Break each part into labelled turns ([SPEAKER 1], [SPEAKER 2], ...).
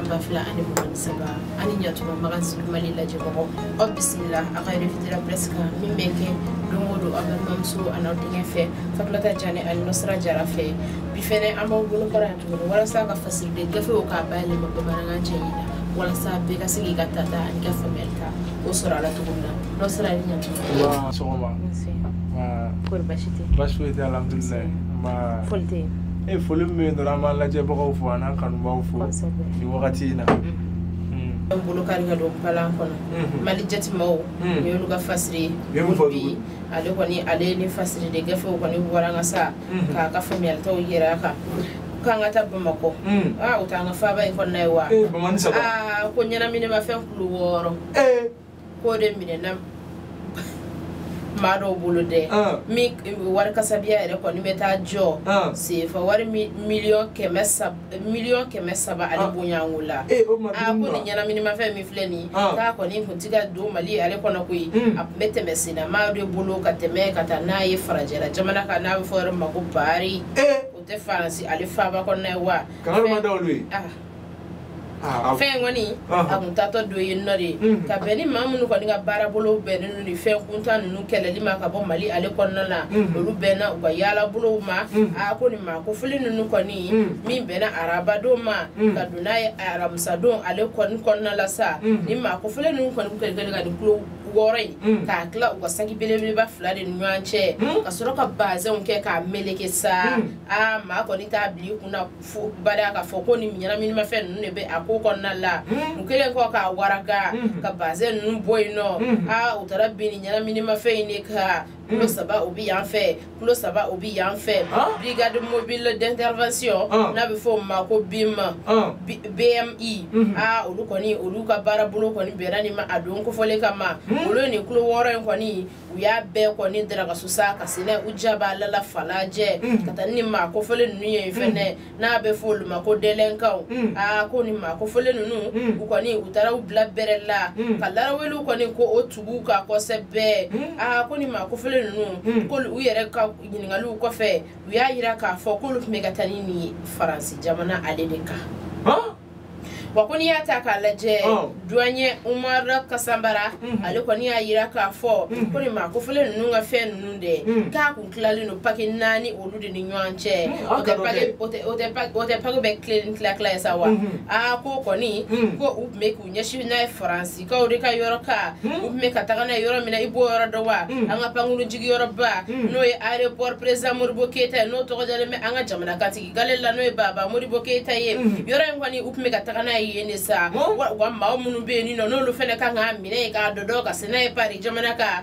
[SPEAKER 1] ba fila ani mugan saba ani ɲatuma magan sigi Mali lajɛbagaw aw bisimila a ka Refidila Presse kan min bɛ kɛ don o don a balimamuso a n'aw denkɛ fɛ Fatumata Jane ani Nusra Jara fɛ bi fɛnɛ an b'aw bolo kɔrɔ yan tuguni walasa ka fasilite gafew k'a bayɛlɛma bamanankan cɛɲi na walasa bɛɛ ka se k'i ka tata ani ka faamuyali ta o sɔrɔ a la cogo min na Nusra ni ɲatuma
[SPEAKER 2] sɔgɔma
[SPEAKER 1] kɔri basi tɛ
[SPEAKER 2] basi foyi tɛ alhamdulilayi
[SPEAKER 1] foli tɛ yen
[SPEAKER 2] foli min bɛ yen dɔrɔn an b'a lajɛbagaw fo an n'an kanubaw fo nin wagati in na
[SPEAKER 1] an bolo kari ka don palan kɔnɔ Mali jatimaw ni olu ka fasiri bi ale kɔni ale ni fasiri de gafew kɔni bɔra an ka sa k'a ka faamuyalitaw yɛrɛ a kan k'an ka taa Bamakɔ o t'an ka faaba in kɔnɔna ye wa ko ɲɛnaminimafɛn kilo 6 k'o de minɛna maa dɔw bolo dɛ min wari kasabiya yɛrɛ kɔni bɛ taa jɔ sefa wari miliyɔn 300 ale bonyango la ko ni ɲɛnaminimafɛn min filɛ nin k'a kɔni kun ti ka don Mali ale kɔnɔ koyi a kun bɛ tɛmɛ senna de bolo ka tɛmɛ ka taa n'a ye farajɛla jamana kan n'a bɛ fɔ yɔrɔ ma ko Bari o tɛ Faransi ale faaba kɔnɔna ye wa fɛn kɔni a kun tatɔ don yen nɔ de ka bɛn ni maa minnu kɔni ka baara bolo bɛnnen ni fɛn kuntan ninnu kɛlɛli ma ka bɔ Mali ale kɔnɔna na olu bɛnna u ka yaala bolow ma ko nin maa kofili ninnu kɔni min bɛnna arabadenw ma ka don n'a ye aramisadon ale kɔni kɔnɔna la sa ni maa kofili ninnu kɔni kɛlɛ ka nin kulo 6 in k'a tila u ka saki belebeleba 2 de ni ɲɔgɔn cɛ ka sɔrɔ ka bazɛnw kɛ k'a meleke sa maa kɔni t'a bila i kunna fo bada k'a fɔ ko nin ɲɛnaminimafɛn ninnu de bɛ a ko kɔnɔna la u kɛlen kɔ k'a waraga ka bazɛn ninnu bɔ yen nɔ u taara bin nin ɲɛnaminimafɛn in de ka kilo 3 o bi yan fɛ kilo 3 o bi yan fɛ brigade mobile d'intervention n'a bɛ fɔ o ma ko BMI olu kɔni olu ka baara bolo kɔni bɛnna ni ma a don kofɔlen kama olu ni kilo 6 in kɔni u y'a bɛɛ kɔni daragasusa ka sɛnɛ u jaba lala falajɛ ka taa ni maa kofɔlen ninnu ye fɛnɛ n'a bɛ fɔ olu ma ko dɛlɛnkaw ko ni maa kofɔlen ninnu u kɔni u taara u bila bɛrɛ la ka laraweliw kɔni ko o tugu ka kosɛbɛ ko ni maa kofɔlen ninnu ko u yɛrɛ ka ɲininkaliw kɔfɛ u y'a yira k'a fɔ k'olu tun bɛ ka taa ni nin Faransi jamana ale de kan wa ko n'i y'a ta k'a lajɛ douanier Umar Kasambara ale kɔni y'a yira k'a fɔ ko nin maa kofɔlen ninnu ka fɛn ninnu dɛ k'a kun tilalen don pake 4 olu de ni ɲɔgɔn cɛ o tɛ pake bɛ tila ye sa wa ko kɔni ko u tun bɛ k'u ɲɛsin n'a ye Faransikaw de ka yɔrɔ ka u tun bɛ ka taga n'a ye yɔrɔ min na i b'o yɔrɔ dɔn wa an ka pankuru jigiyɔrɔba n'o ye aéroport président Modibo Keyita ye n'o tɔgɔjalen bɛ an ka jamanakantigi gale la n'o ye Baba Modibo Keyita ye yɔrɔ in kɔni u tun bɛ ka taga n'a ye yen de sa wa maa minnu bɛ yen nɔ n'olu fɛnɛ kan k'a minɛ k'a dɔdɔ ka se n'a ye Paris jamana kan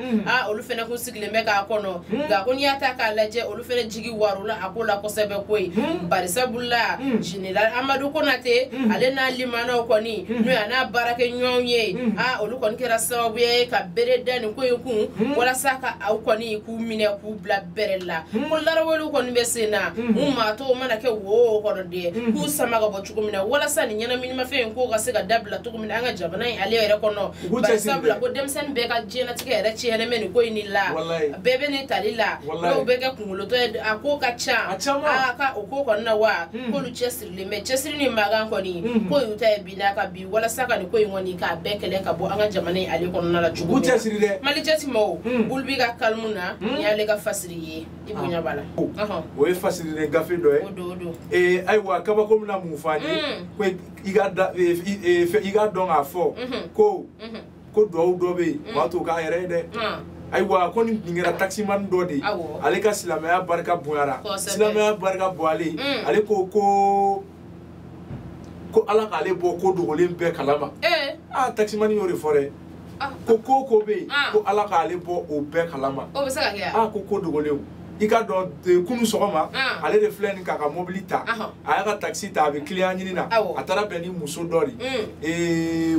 [SPEAKER 1] olu fɛnɛ kun sigilen bɛ k'a kɔnɔ nka ko n'i y'a ta k'a lajɛ olu fɛnɛ jigi waru la a ko la kosɛbɛ koyi barisabula Général Amadou Konate ale n'a limanaw kɔni n'o ye a n'a baarakɛɲɔgɔnw ye olu kɔni kɛra sababu ye ka bere da nin ko in kun walasa ka aw kɔni k'u minɛ k'u bila bɛrɛ la ko laraweliw kɔni bɛ sen na mun maa tɔw mana kɛ wo kɔnɔ de k'u sama ka bɔ cogo min na walasa nin ɲɛnaminimafɛn in ko ka se ka dabila cogo min na an ka jamana in ale yɛrɛ kɔnɔ barisabula ko denmisɛnnin bɛɛ ka diɲɛlatigɛ yɛrɛ tiɲɛnen bɛ nin ko in la bɛɛ bɛ nin tali la dɔw bɛ kɛ kunkolotɔ ye a ko ka ca ka o ko kɔni na wa k'olu cɛsirilen bɛ cɛsiri ni magan kɔni ko y'u ta ye bi n'a ka bi walasa ka nin ko in kɔni k'a bɛɛ kɛlɛ ka bɔ an ka jamana in ale kɔnɔna la cogo min na Mali jatimaw bulu b'i ka kalimu na ni y'ale ka fasiri ye i bonya b'a la
[SPEAKER 2] o ye fasiri gafe dɔ ye
[SPEAKER 1] o don
[SPEAKER 2] ayiwa kabako mina mun fɔ an ye ko i ka dɔn k'a fɔ ko duwawu dɔ bɛ yen o b'a to k'a yɛrɛ ye dɛ ayiwa ko nin kɛra taximan dɔ de ale ka silamɛya barika bonyara silamɛya barika bɔlen ale ko ala k'ale bɔ ko dogolen bɛɛ kalama taximan y'o de fɔ dɛ ko bɛ yen ko ala k'ale bɔ o bɛɛ kalama ko dogolen i ka dɔn kunu sɔgɔma ale de filɛ nin k'a ka mobili ta a y'a ka taxi ta a bɛ client ɲini na a taara bɛn ni muso dɔ de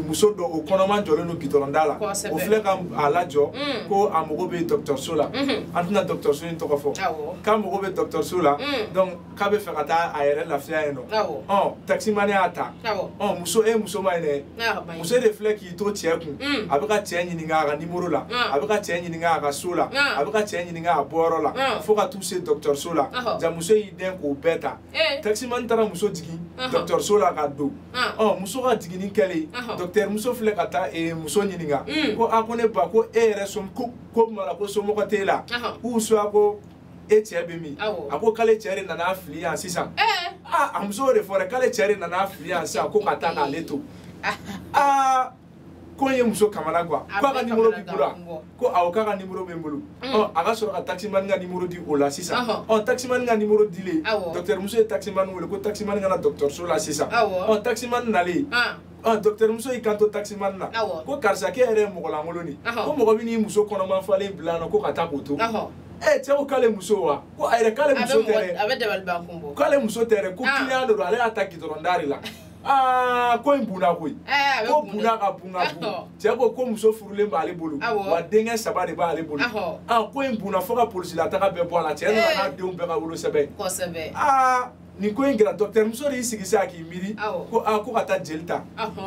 [SPEAKER 2] muso dɔ o kɔnɔman jɔlen don gitɔrɔnda la o filɛ ka a lajɔ ko a mago bɛ dɔgɔtɔrɔso la an tɛna dɔgɔtɔrɔso in tɔgɔ fɔ k'a mago bɛ dɔgɔtɔrɔso la donc k'a bɛ fɛ ka taa a yɛrɛ lafiya yen nɔ taximani y'a ta muso ma ye dɛ muso de filɛ k'i to cɛ kun a bɛ ka cɛ ɲininka a ka numéro la a bɛ ka cɛ ɲininka a ka so la a bɛ ka cɛ ɲininka a bɔyɔrɔ la fo ka t'u se dɔgɔtɔrɔso la ja muso y'i den k'o bɛɛ ta taximan taara muso jigin docteur Sola ka do muso ka jigini kɛlen docteur muso filɛ ka taa muso ɲininka ko a ko ne ba ko e yɛrɛ som ko mara ko somɔgɔ t'e la ou soit ko e cɛ bɛ min a ko k'ale cɛ de nana fili yan sisan a muso de fɔra k'ale cɛ de nana fili yan sisan ko ka taa k'ale to ko ye muso kamana quoi ko a ka numéro b'i bolo ko awɔ k'a ka numéro bɛ n bolo a ka sɔrɔ ka taximani ka numéro di o la sisan taximani ka numéro dilen docteur muso ye taximani wele ko taximani ka na docteur so la sisan taximani nalen docteur muso y'i kanto taximani na ko karisa k'e yɛrɛ ye mɔgɔ lankolon de ko mɔgɔ bɛ n'i muso kɔnɔma falen bila na ko ka taa k'o to cɛ ko k'ale muso wa ko a yɛrɛ k'ale muso tɛ dɛ k'ale muso tɛ dɛ ko client de don ale y'a ta gidɔrɔn da de la ko in bunna koyi ko bunna ka bun ka bun cɛ ko muso furulen b'ale bolo wa denkɛ 3 de b'ale bolo ko in bunna fo ka polisila taga bɛɛ bɔ a la cɛ nana n'a denw bɛɛ ka wolo sɛbɛn nin ko in kɛra docteur muso de y'i sigi sisan k'i miiri ko ka taa jeli ta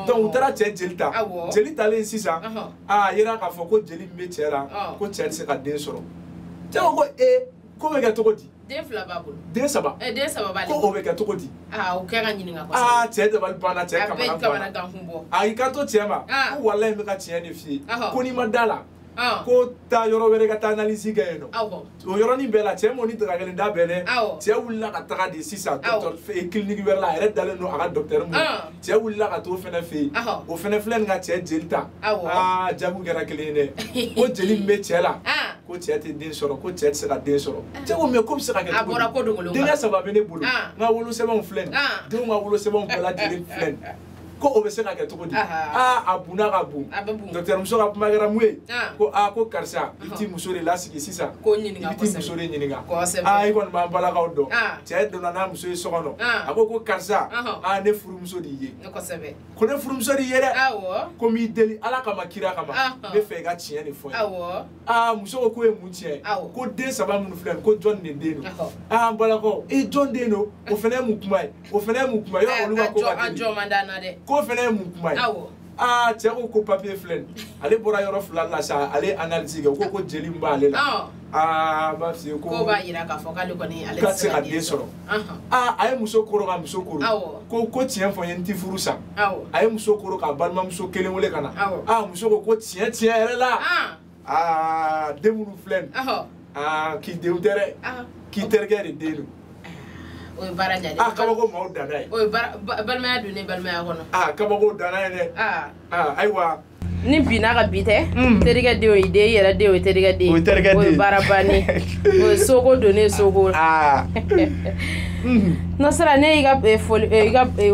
[SPEAKER 2] donc u taara cɛ jeli ta jeli talen sisan a yera k'a fɔ ko jeli min bɛ cɛ la ko cɛ tɛ se ka den sɔrɔ cɛ ko ko bɛ kɛ cogo di
[SPEAKER 1] den 2 b'a bolo
[SPEAKER 2] den 3
[SPEAKER 1] den 3 b'ale
[SPEAKER 2] ko o bɛ kɛ cogo di
[SPEAKER 1] o kɛ ka ɲininka kosɛbɛ
[SPEAKER 2] cɛ dabali banna cɛ kamana
[SPEAKER 1] bɔ
[SPEAKER 2] a y'i kanto cɛ ma ko walayi n bɛ ka tiɲɛ de f'i ye ko n'i ma da la ko taa yɔrɔ wɛrɛ ka taa analyse kɛ yen nɔ o yɔrɔnin bɛɛ la cɛ m'o ni daga kelen da bɛɛ dɛ cɛ wulila ka taga de sisan clinique wɛrɛ la a yɛrɛ dalen don a ka docteur mun cɛ wulila ka t'o fɛnɛ fɛ yen o fɛnɛ filɛ nin ka cɛ jeli ta jago kɛra kelen ye dɛ ko jeli min bɛ cɛ la ko cɛ tɛ den sɔrɔ ko cɛ tɛ se ka den sɔrɔ cɛ ko mais ko bɛ se ka kɛ cogo di denkɛ 3 bɛ ne bolo n ka wolosɛbɛnw filɛ nin denw ka wolosɛbɛnw bɛɛ lajɛlen filɛ nin ko o bɛ se ka kɛ cogo di a bunna ka bon docteur muso ka kuma kɛra mun ye ko karisa i t'i muso de lasigi sisan i bɛ t'i muso de ɲininka i kɔni b'an balakaw dɔn cɛ donna n'a muso ye so kɔnɔ a ko karisa ne furumuso de y'i ye ko ne furumuso de y'i ye dɛ ko n b'i deli ala kama kira kama n bɛ fɛ i ka tiɲɛ de fɔ n ye muso ko ye mun tiɲɛ ko den 3 minnu filɛ nin ko jɔn de den don an balakaw jɔn den don o fana ye mun kuma ye o fana ye mun kuma ye yɔrɔ olu ka ko ka teli ko fɛnɛ ye mun kuma ye cɛ ko papier filɛ nin ale bɔra yɔrɔ 2 la sa ale analyse kɛ ko jeli min b'ale la b'a f'i ye ko
[SPEAKER 1] b'a yira k'a fɔ k'ale kɔni ale
[SPEAKER 2] tɛ se ka den sɔrɔ a ye muso koro ka muso koro ko tiɲɛ fɔ n ye n ti furu sa a ye muso koro k'a balimamuso kelen wele ka na muso ko tiɲɛ yɛrɛ la den minnu filɛ nin k'i denw tɛ dɛ k'i terikɛ de den don
[SPEAKER 1] o ye baara ɲalen
[SPEAKER 2] kabako maaw danna ye
[SPEAKER 1] o ye balimaya don ne balimaya kɔnɔ
[SPEAKER 2] kabako danna ye dɛ ayiwa
[SPEAKER 1] ni bi n'a ka bi tɛ terikɛ den o ye den yɛrɛ den o ye terikɛ den o ye baara bannen o ye soko don ne ye soko Nasara ne y'i ka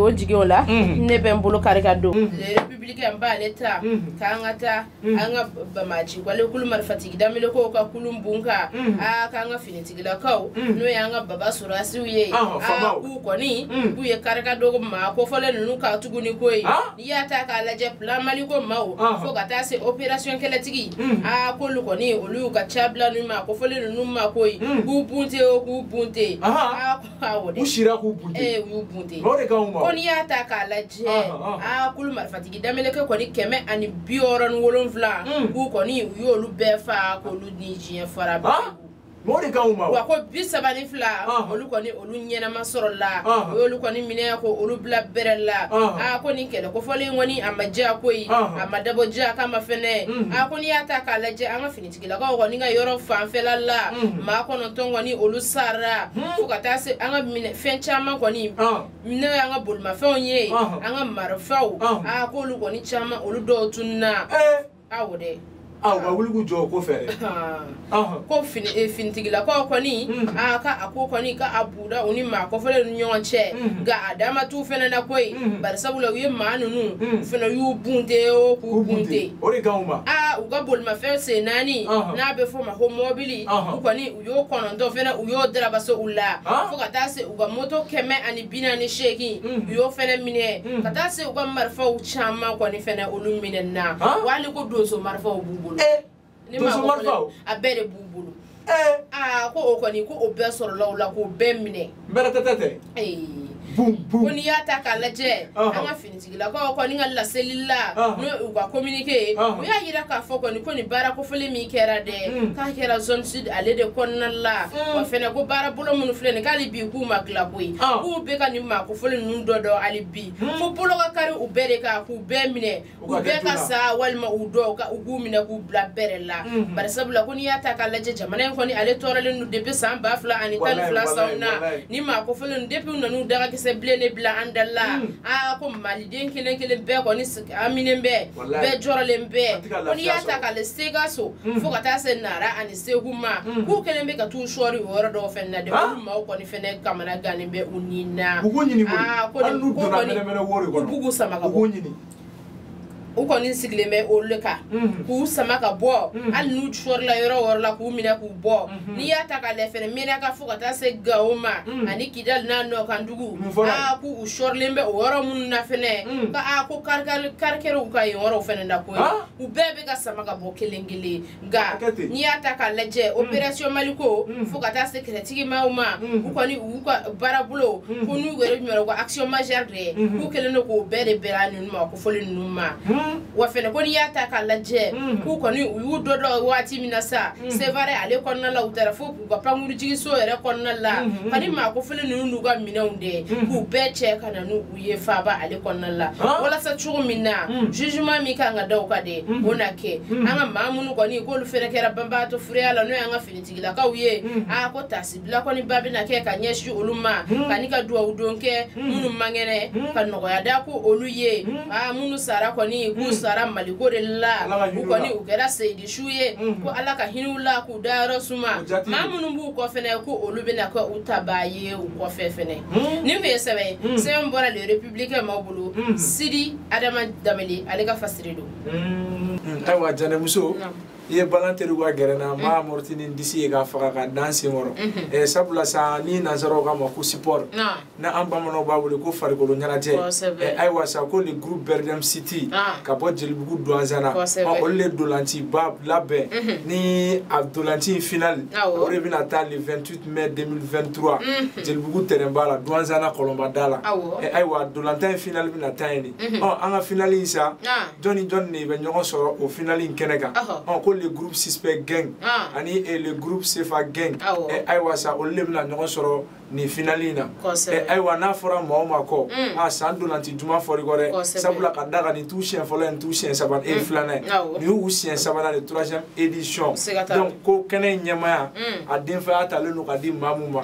[SPEAKER 1] o jigin o la ne bɛ n bolo kari ka don républicain b'ale ta k'an ka taa an ka bamaci wale kulu marifatigi damele ko ka kulu bunka k'an ka finitigilakaw n'o ye an ka baba surasiw ye k'u kɔni k'u ye kari ka dogo ma ko fɔlen ninnu ka tuguni ko ye n'i y'a ta k'a lajɛ plan Mali ko maaw fo ka taa se opération kɛlɛtigi k'olu kɔni olu y'u ka ca bila ninnu ma ko fɔlen ninnu ma ko ye k'u bunte o k'u bunte
[SPEAKER 2] u sira k'u bunte
[SPEAKER 1] u y'u bunte
[SPEAKER 2] o de k'anw ma
[SPEAKER 1] ko n'i y'a ta k'a lajɛ kulu marifatigi dameleke kɔni 167 k'u kɔni u y'olu bɛɛ fa k'olu ni diɲɛ fara bɛɛ
[SPEAKER 2] o de k'anw ma
[SPEAKER 1] wa ko 32 olu kɔni olu ɲɛnama sɔrɔla o y'olu kɔni minɛ ko olu bila bɛrɛ la ko nin kɛlɛ kofɔlen kɔni a ma diya ko ye a ma dabɔ diya kama fɛnɛ ko n'i y'a ta k'a lajɛ an ka finitigilakaw kɔni ka yɔrɔ fanfɛla la maa 9 kɔni olu sara fo ka taa se an ka fɛn caman kɔni n'o y'an ka bolimafɛnw ye an ka marifaw k'olu kɔni caman olu dɔw tununa awo dɛ
[SPEAKER 2] ka wuli k'u jɔ o ko fɛ
[SPEAKER 1] ko finitigilakaw kɔni a ko kɔni ka buda u ni maa kɔfɛlen ni ɲɔgɔn cɛ nka a dama t'u fɛnɛ na koyi bari sabula u ye maa ninnu fɛnɛ y'u bunte o k'u bunte
[SPEAKER 2] o de k'anw ma
[SPEAKER 1] u ka bolimafɛn sen 4 n'a bɛ fɔ ma ko mɔbili u kɔni u y'o 9 fɛnɛ u y'o darabaso u la fo ka taa se u ka moto 148 u y'o fɛnɛ minɛ ka taa se u ka marifaw caman kɔni fɛnɛ olu minɛ na wali ko donso marifaw b'u bolo
[SPEAKER 2] donso marifaw
[SPEAKER 1] a bɛɛ de b'u bolo ko o kɔni ko o bɛɛ sɔrɔla o la k'o bɛɛ minɛ
[SPEAKER 2] bɛrɛ tɛ boom boom
[SPEAKER 1] ko ni ya ta ka lajɛ an ka finitigila ko ni ka laseli la no u ka communiquer u y'a yira k'a fɔ kɔni ko ni baara kofɔli min kɛra dɛ k'a kɛra zone sud ale de kɔnɔna la wa fɛnɛ ko baara bolo minnu filɛ nin k'ale bi k'u ma tila koyi k'u bɛ ka nin maa kofɔli ninnu dɔ dɔn hali bi fo bolo ka kari u bɛɛ de kan k'u bɛɛ minɛ u bɛɛ ka sa walima u dɔw u k'u minɛ k'u bila bɛrɛ la bari sabula ko n'i y'a ta k'a lajɛ jamana in kɔni ale tɔɔrɔlen don depuis san 2012 sanw na ni maa kofɔli ninnu depuis u nan'u dagakisɛ bilen bila an da la ko maliden kelen kelen bɛɛ kɔni aminen bɛɛ jɔrɔlen bɛɛ ko n'i y'a ta k'ale Sikaso fo ka taa se Nara ani Segu ma k'u kelen bɛ ka t'u sɔɔri o yɔrɔ dɔw fɛnɛ na dɛ olu maaw kɔni fɛnɛ kamana gannen bɛ u ni na
[SPEAKER 2] ko nin
[SPEAKER 1] ko kɔni bugu sama ka bɔ u kɔni sigilen bɛ olu kan k'u sama ka bɔ hali n'u sɔrɔla yɔrɔ o yɔrɔ la k'u minɛ k'u bɔ n'i y'a ta k'a lajɛ fɛnɛ Menaka fo ka taa se Gao ma ani Kidali n'a Nɔkandugu k'u sɔrɔlen bɛ o yɔrɔ minnu na fɛnɛ ko karikɛriw ka yen yɔrɔw fɛnɛ na koyi u bɛɛ bɛ ka sama ka bɔ kelen kelen nka n'i y'a ta k'a lajɛ opération Maliko fo ka taa se kɛlɛtigimaw ma u kɔni u ka baarabolo ko n'u yɛrɛ ɲɔgɔn ko action majeure de k'u kɛlen don k'o bɛɛ de bɛra ninnu ma kofɔli ninnu ma wa fɛnɛ ko n'i y'a ta k'a lajɛ k'u kɔni u y'u dɔ waati min na sa c'est vrai ale kɔnɔna la u taara fo k'u ka pankurujigiso yɛrɛ kɔnɔna la kani maa kofɔli ninnu n'u ka minɛnw de k'u bɛɛ cɛ ka na n'u ye faaba ale kɔnɔna la walasa cogo min na jugement min kan ka da u kan de o na kɛ an ka maa minnu kɔni k'olu fɛnɛ kɛra banbaatɔ fureya la n'o y'an ka finitigilakaw ye ko tasibila kɔni ba bɛna kɛ ka ɲɛsin olu ma kani ka duwawu don kɛ minnu man kɛnɛ ka nɔgɔya da ko olu ye minnu sara kɔni k'u sara Maliko de la u kɔni u kɛra Seyidi su ye ko Ala ka hinɛ u la k'u dayɔrɔ suma maa minnu b'u kɔ fɛnɛ ko olu bɛna kɛ u tabaa ye u kɔfɛ fɛnɛ nin tun ye sɛbɛn ye sɛbɛn bɔra le républicain maaw bolo Sidi Adama Damele ale ka fasiri don
[SPEAKER 2] ayiwa Janɛmuso i ye balanteri ka gɛrɛ na maa Mortini disi ye k'a faga ka dan sen kɔrɔ sabula sa ni nansaraw k'a ma ko support na an bamananw b'a wele ko farikolo ɲɛnajɛ ayiwa sa ko le groupe Berdem City ka bɔ Jelibugu Douanzana olu le dolanci ba labɛn ni a dolanci final o de bɛna taa le 28 mai 2023 Jelibugu terrainba la Douanzana Kɔlɔnba la ayiwa dolantan final bɛna taa yen de an ka final in sa jɔni de bɛ ɲɔgɔn sɔrɔ o final in kɛnɛ kan ko le groupe Suspect Gang ani le groupe Sefa Gang ayiwa sa olu le bɛna ɲɔgɔn sɔrɔ ni finali na ayiwa n'a fɔra maa o maa kɔ san dolanci juma fɔri kɔ dɛ sabula ka da kan nin t'u siɲɛ fɔlɔ ye nin t'u siɲɛ sabanan filanan ye nin y'u siɲɛ sabanan de 3e édition donc ko kɛnɛ in ɲɛmaya a denfaya talen don ka di maa min ma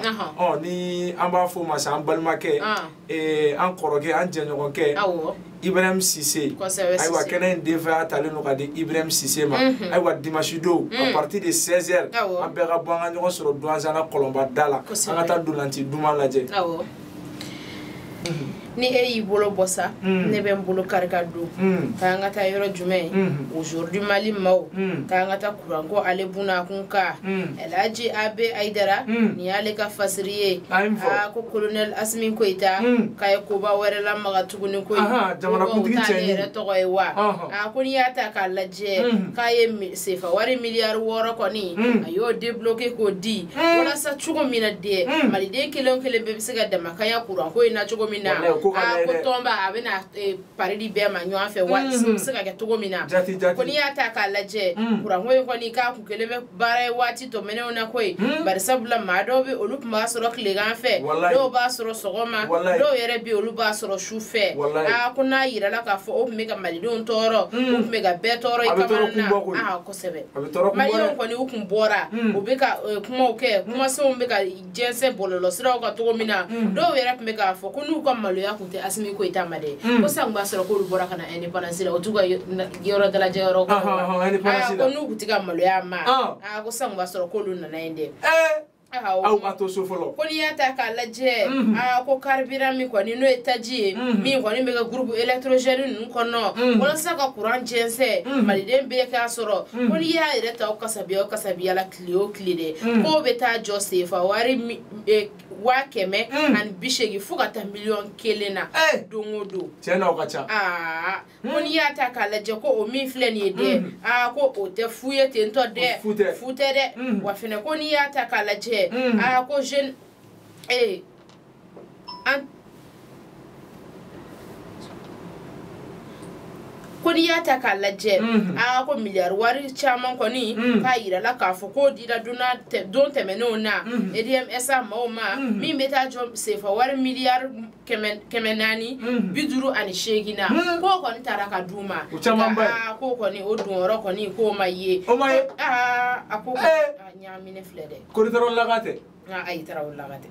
[SPEAKER 2] ni an b'a fɔ o ma sa an balimakɛ an kɔrɔkɛ an jɛɲɔgɔnkɛ Ibrahim Cissé ayiwa kɛnɛ in denfaya talen don ka di Ibrahim Cissé ma ayiwa dimanche don à partir de 16h an bɛɛ ka bɔ an ka ɲɔgɔn sɔrɔ Douanzana Kɔlɔnba da la an ka taa dolanci duman lajɛ
[SPEAKER 1] ni y'i bolo bɔ sa ne bɛ n bolo kari ka don k'an ka taa yɔrɔ jumɛn aujourd'hui Mali maaw k'an ka taa kuranko ale bunakun ka Elhaji Abe Aidara ni y'ale ka fasiri ye ko colonel Asimi Koyita k'a ye koba wɛrɛ lamaga tuguni ko
[SPEAKER 2] jamanakuntigi
[SPEAKER 1] t'ale yɛrɛ tɔgɔ ye wa ko n'i y'a ta k'a lajɛ k'a ye sefa wari miliyari 6 kɔni a y'o débloqué k'o di walasa cogo min na de maliden kelen o kelen bɛɛ bɛ se ka damakanya kuranko in na cogo min na ko tɔnba a bɛna pari di bɛɛ ma ɲɔgɔn fɛ wa se ka kɛ cogo min na ko n'i y'a ta k'a lajɛ kuranko in kɔni k'a kun kelen bɛ baara ye waati tɛmɛnenw na koyi bari sabula maa dɔw bɛ olu tun b'a sɔrɔ tilegan fɛ dɔw b'a sɔrɔ sɔgɔma dɔw yɛrɛ bɛ olu b'a sɔrɔ su fɛ ko n'a yirala k'a fɔ o tun bɛ ka malidenw tɔɔrɔ o tun bɛ ka bɛɛ tɔɔrɔ i kamana na kosɛbɛ malidenw kɔni u kun bɔra u bɛ ka kumaw kɛ kumasenw bɛ ka jɛnsɛn bɔlɔlɔsiraw kan cogo min na dɔw yɛrɛ tun bɛ k'a fɔ ko n'u ka maloya kun tɛ Asimi Koyita ma dɛ ko san b'a sɔrɔ k'olu bɔra ka na indépendance la o t'u ka yɔrɔ dalajɛ yɔrɔ kɔnɔ ko n'u kun tɛ ka maloya ma ko san b'a sɔrɔ k'olu nana yen dɛ aw ma to so fɔlɔ ko n'i y'a ta k'a lajɛ ko carburant min kɔni n'o ye taji ye min kɔni bɛ ka groupe électrogène ninnu kɔnɔ walasa ka courant jɛnsɛn maliden bɛɛ k'a sɔrɔ ko n'i y'a yɛrɛ ta o kasabiya la tile o tile dɛ k'o bɛ taa jɔ sefa wari 180 fo ka taa 1,000,000 na don o don
[SPEAKER 2] tiɲɛ na o ka ca
[SPEAKER 1] ko n'i y'a ta k'a lajɛ ko o min filɛ nin ye dɛ ko o tɛ fu ye ten tɔ dɛ fu tɛ dɛ wa fɛnɛ ko n'i y'a ta k'a lajɛ ko jeune ko ni ya ta ka lajɛ a ko miliyari wari caman kɔni k'a yira la k'a fɔ ko dira don tɛmɛnenw na EDMS maaw ma min bɛ taa jɔ sefa wari miliyari 458 na ko kɔni taara ka d'u ma ko kɔni o donyɔrɔ kɔni k'o ma ye a ko ɲaamine filɛ dɛ
[SPEAKER 2] koridoro lagatɛ
[SPEAKER 1] ayi taara o lagatɛ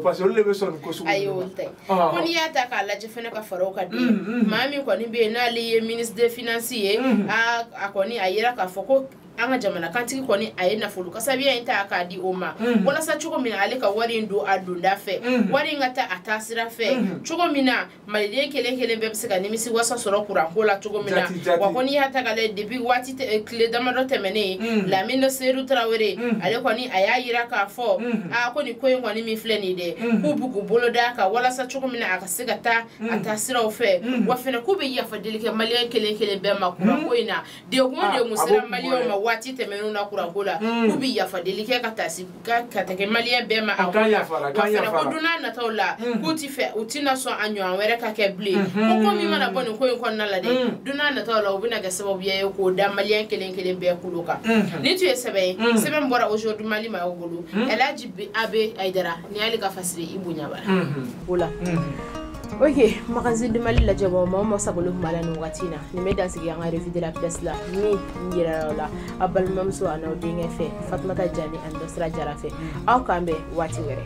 [SPEAKER 2] parce que olu de bɛ sɔn ko sugu
[SPEAKER 1] ayi o tɛ ko n'i y'a ta k'a lajɛ fɛnɛ ka fara o kan den maa min kɔni bɛ yen n'ale ye ministre des finances ye a kɔni a yira k'a fɔ ko an ka jamana kantigi kɔni a ye nafolo kasabiya in ta k'a di o ma walasa cogo min na ale ka wari in don a donda fɛ wari in ka taa a taa sira fɛ cogo min na maliden kelen kelen bɛɛ bɛ se ka nimisi wasa sɔrɔ kuranko la cogo min na wa ko n'i y'a ta k'a lajɛ depuis waati tile damadɔ tɛmɛnen Lamine Seydou Traoré ale kɔni a y'a yira k'a fɔ ko nin ko in kɔni min filɛ nin dɛ k'u b'u k'u bolo d'a kan walasa cogo min na a ka se ka taa a taa siraw fɛ wa fɛnɛ k'u bɛ yafa deli kɛ maliyɛn kelen kelen bɛɛ ma kuranko in na degun sera maliyɛnw ma waati tɛmɛnenw na kuranko la k'u bɛ yafa deli kɛ ka tɛgɛ maliyɛn bɛɛ ma a ko la wa fɛnɛ ko don n'a nataw la k'u ti fɛ u tina sɔn a ɲɔgɔn wɛrɛ ka kɛ bilen ko min mana bɔ nin ko in kɔnɔna la dɛ don n'a nataw la u bɛna kɛ sababuya ye k'o da maliyɛn kelen kelen bɛɛ kulo kan ni tun ye sɛbɛn ye sɛbɛn bɔra aujourd'hui Mali maaw bolo Elhaji Abe Aidara ni y'ale ka fasiri i bonya bara o la ok magasin de Mali lajɛ bɔ ma sagolo kuma la nin wagati na nin bɛ dansigi an ka revue de la presse la min yɛrɛ la a balimamuso a n'aw denkɛ fɛ Fatumata Jani ani Dɔsira Jara fɛ aw k'an bɛn waati wɛrɛ